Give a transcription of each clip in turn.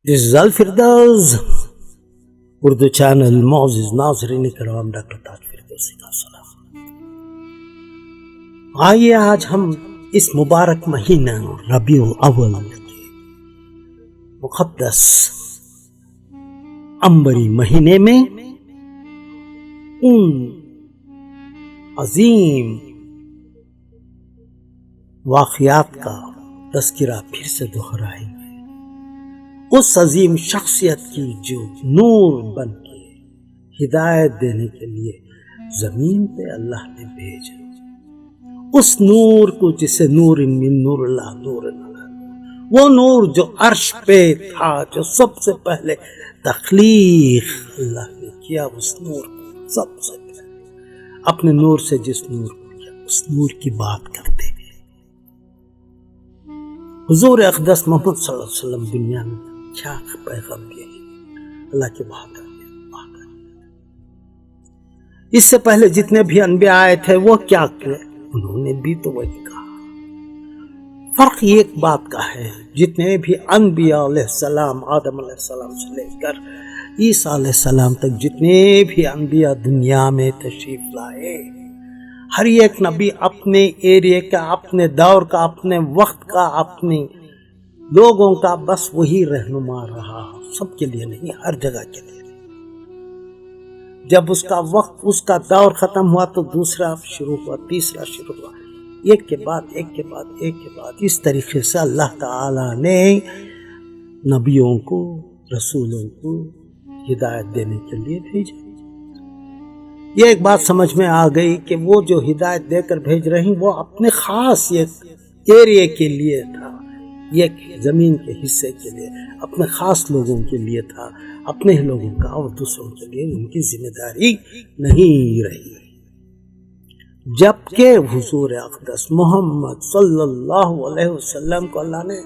This is Al Firdaus Urdu channel. معزز ناظرین کرام، ڈاکٹر تاج فردوسی کا سلام. آئیے آج ہم اس مبارک مہینہ ربیع الاول کے مقدس عنبری مہینے میں ان عظیم واقعات کا تذکرہ پھر سے دہرائیں گے. اس عظیم شخصیت کی جو نور بن کے ہدایت دینے کے لیے زمین پہ اللہ نے بھیجا، اس نور کو جسے نور من نور اللہ نور اللہ، وہ نور جو عرش پہ تھا، جو سب سے پہلے تخلیق اللہ نے کیا، اس نور کو سب سے پہلے اپنے نور سے جس نور کو کیا، اس نور کی بات کرتے ہیں. حضور اقدس محمد صلی اللہ علیہ وسلم دنیا میں کیا پیغام دیا اللہ کے بات. اس سے پہلے جتنے بھی انبیاء آئے تھے وہ کیا کیا، انہوں نے بھی تو وہی کہا. فرق ایک بات کا ہے، جتنے بھی انبیاء علیہ السلام، آدم علیہ السلام سے لے کر عیسیٰ علیہ السلام تک جتنے بھی انبیاء دنیا میں تشریف لائے، ہر ایک نبی اپنے ایریے کا، اپنے دور کا، اپنے وقت کا، اپنے لوگوں کا بس وہی رہنما رہا، سب کے لیے نہیں، ہر جگہ کے لیے. جب اس کا وقت، اس کا دور ختم ہوا تو دوسرا شروع ہوا، تیسرا شروع ہوا، ایک کے بعد ایک کے بعد ایک کے بعد. اس طریقے سے اللہ تعالی نے نبیوں کو، رسولوں کو ہدایت دینے کے لیے بھیجا. یہ ایک بات سمجھ میں آ گئی کہ وہ جو ہدایت دے کر بھیج رہے ہیں وہ اپنے خاص ایک ایریے کے لیے تھا، ایک زمین کے حصے کے لیے، اپنے خاص لوگوں کے لیے تھا، اپنے لوگوں کا اور دوسروں کے لیے ان کی ذمہ داری نہیں رہی. جبکہ حضور اقدس محمد صلی اللہ علیہ وسلم کو اللہ نے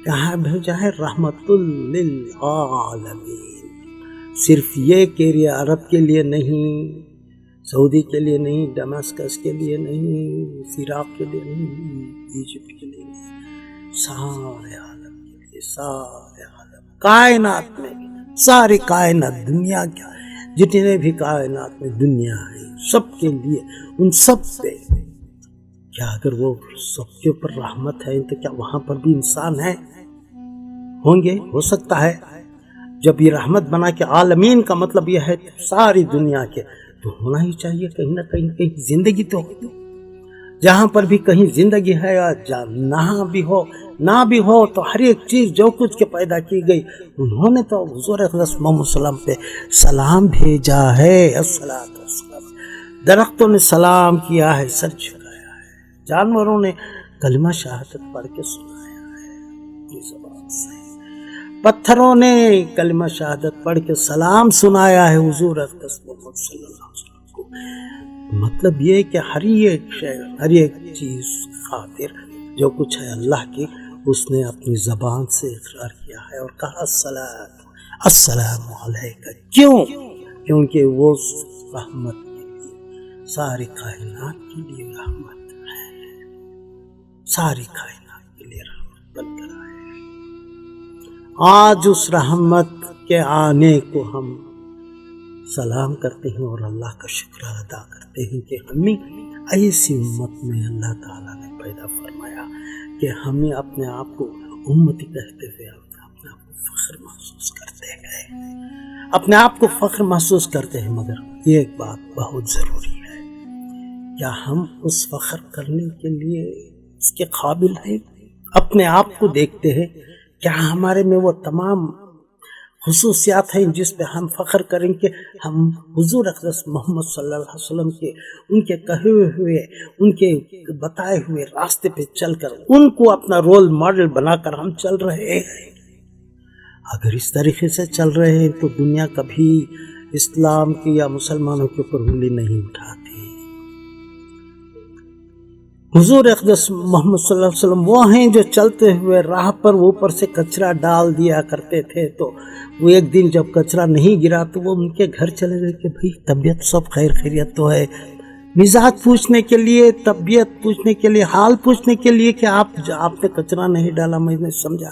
کہاں بھیجا ہے؟ رحمت للعالمین. صرف یہ ایریا عرب کے لیے نہیں، سعودی کے لیے نہیں، ڈماسکس کے لیے نہیں، عراق کے لیے نہیں، ایجپٹ کے لیے نہیں، سارے عالم کے لیے، سارے عالم، کائنات میں، ساری کائنات، دنیا کیا، جتنے بھی کائنات میں دنیا ہے سب کے لیے، ان سب پہ. کیا اگر وہ سب کے اوپر رحمت ہے تو کیا وہاں پر بھی انسان ہے؟ ہوں گے، ہو سکتا ہے. جب یہ رحمت بنا کے عالمین کا مطلب یہ ہے ساری دنیا کے، تو ہونا ہی چاہیے کہیں نہ کہیں زندگی تو ہو. جہاں پر بھی کہیں زندگی ہے یا نہ بھی ہو، نہ بھی ہو، تو ہر ایک چیز جو کچھ کے پیدا کی گئی، انہوں نے تو حضور اقدس محمد صلی اللہ علیہ وسلم پہ سلام بھیجا ہے. الصلاۃ والسلام. درختوں نے سلام کیا ہے، سر جھکایا ہے، جانوروں نے کلمہ شہادت پڑھ کے سنایا ہے اپنی زبان سے، پتھروں نے کلمہ شہادت پڑھ کے سلام سنایا ہے حضور اقدس محمد صلی اللہ علیہ وسلم کو. مطلب یہ کہ ہر ایک شے، ہر ایک چیز خاطر جو کچھ ہے اللہ کی، اس نے اپنی زبان سے اقرار کیا ہے اور کہا السلام علیکم. کیوں؟ کیونکہ وہ رحمت کے لیے، ساری کائنات کے لیے رحمت ہے، ساری کائنات کے لیے رحمت بن کر آئے. آج اس رحمت کے آنے کو ہم سلام کرتے ہیں اور اللہ کا شکر ادا کرتے ہیں کہ ہمیں ایسی امت میں اللہ تعالیٰ نے پیدا فرمایا کہ ہمیں اپنے آپ کو امتی کہتے ہوئے اپنے آپ کو فخر محسوس کرتے ہیں، اپنے آپ کو فخر محسوس کرتے ہیں. مگر یہ ایک بات بہت ضروری ہے، کیا ہم اس فخر کرنے کے لیے اس کے قابل ہیں؟ اپنے آپ کو دیکھتے ہیں، کیا ہمارے میں وہ تمام خصوصیات ہیں جس پہ ہم فخر کریں کہ ہم حضور اقدس محمد صلی اللہ علیہ وسلم کے، ان کے کہے ہوئے، ان کے بتائے ہوئے راستے پہ چل کر ان کو اپنا رول ماڈل بنا کر ہم چل رہے ہیں؟ اگر اس طریقے سے چل رہے ہیں تو دنیا کبھی اسلام کی یا مسلمانوں کے اوپر انگلی نہیں اٹھاتی. حضور اقدس محمد صلی اللہ علیہ وسلم وہ ہیں جو چلتے ہوئے راہ پر اوپر سے کچرا ڈال دیا کرتے تھے، تو وہ ایک دن جب کچرا نہیں گرا تو وہ ان کے گھر چلے گئے کہ بھئی طبیعت سب خیریت تو ہے. مزاج پوچھنے کے لیے، طبیعت پوچھنے کے لیے، حال پوچھنے کے لیے کہ آپ نے کچرا نہیں ڈالا. میں نے سمجھا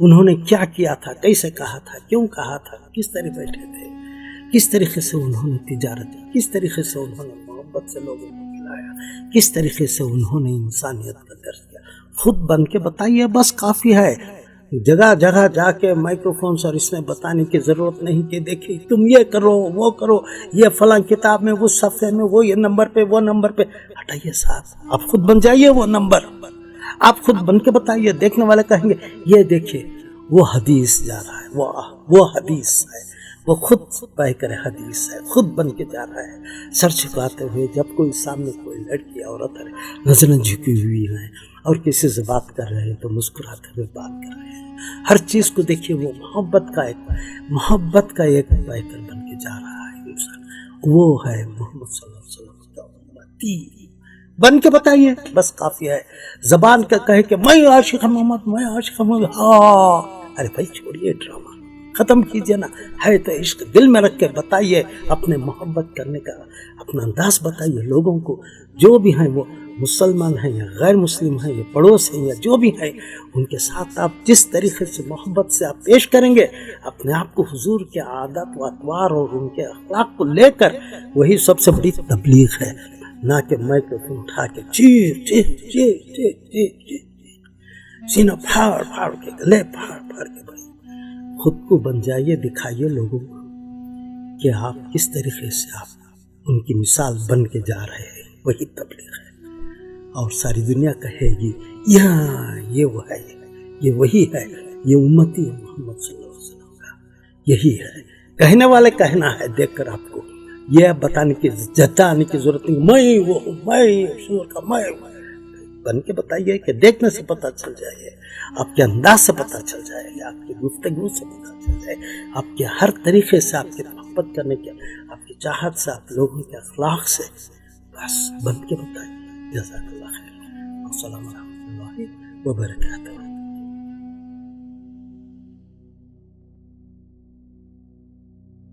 انہوں نے کیا کیا تھا، کیسے کہا تھا، کیوں کہا تھا، کس طرح بیٹھے تھے، کس طریقے سے انہوں نے تجارت کی، کس طریقے سے انہوں نے محبت سے لوگوں کو کھلایا، کس طریقے سے انہوں نے انسانیت کا درس دیا. خود بن کے بتائیے، بس کافی ہے. جگہ جگہ جا کے مائکرو فونس اور اس میں بتانے کی ضرورت نہیں کہ دیکھیں تم یہ کرو وہ کرو، یہ فلاں کتاب میں وہ صفحے میں وہ یہ نمبر پہ وہ نمبر پہ. ہٹائیے صاحب، آپ خود بن جائیے وہ نمبر، آپ خود بن کے بتائیے. دیکھنے والے کہیں گے یہ دیکھیے وہ حدیث جا رہا ہے، وہ حدیث ہے، وہ خود پہ کر حدیث ہے، خود بن کے جا رہا ہے. سر چھپاتے ہوئے جب کوئی سامنے کوئی لڑکی عورت ہے، نظریں جھکی ہوئی ہیں اور کسی سے بات کر رہے ہیں تو مسکراتے ہوئے بات کر رہے ہیں. ہر چیز کو دیکھیے، وہ محبت کا ایک بہتر بن کے جا رہا ہے انسان. وہ ہے محمد صلی اللہ علیہ وسلم کا امتی. بن کے بتائیے، بس کافی ہے. زبان کا کہے کہ میں عاشق محمد، میں عاشق محمد، ہاں ارے بھائی چھوڑیے ڈرامہ، ختم کیجئے نا. ہے تو عشق دل میں رکھ کے بتائیے، اپنے محبت کرنے کا اپنا انداز بتائیے لوگوں کو. جو بھی ہیں وہ مسلمان ہیں یا غیر مسلم ہیں یا پڑوس ہیں یا جو بھی ہیں، ان کے ساتھ آپ جس طریقے سے محبت سے آپ پیش کریں گے، اپنے آپ کو حضور کے عادات و اطوار اور ان کے اخلاق کو لے کر، وہی سب سے بڑی تبلیغ ہے. نہ کہ مائکروفون اٹھا کے چیر چیر چیر چیر چیر چیر سینہ پھاڑ پھاڑ کے گلے پھاڑ پھاڑ کے بڑی. خود کو بن جائیے، دکھائیے لوگوں کو کہ آپ کس طریقے سے آپ ان کی مثال بن کے جا رہے ہیں. وہی تبلیغ ہے. اور ساری دنیا کہے گی یہ وہ ہے، یہ وہی ہے، یہ امتی محمد صلی اللہ علیہ وسلم کا یہی ہے. کہنے والے کہنا ہے، دیکھ کر آپ کو یہ بتانے کی جتانے کی ضرورت نہیں. میں وہ ہوں، میں رسول کا میں بن کے بتائیے کہ دیکھنے سے پتہ چل جائے، آپ کے انداز سے پتہ چل جائے گا، آپ کی گفتگو سے پتہ چل جائے، آپ کے ہر طریقے سے، آپ کے محبت کرنے کے، آپ کی چاہت سے، آپ لوگوں کے اخلاق سے. بس بن کے بتائیے. جزاک اللہ خیر. السلام علیکم ورحمۃ اللہ وبرکاتہ.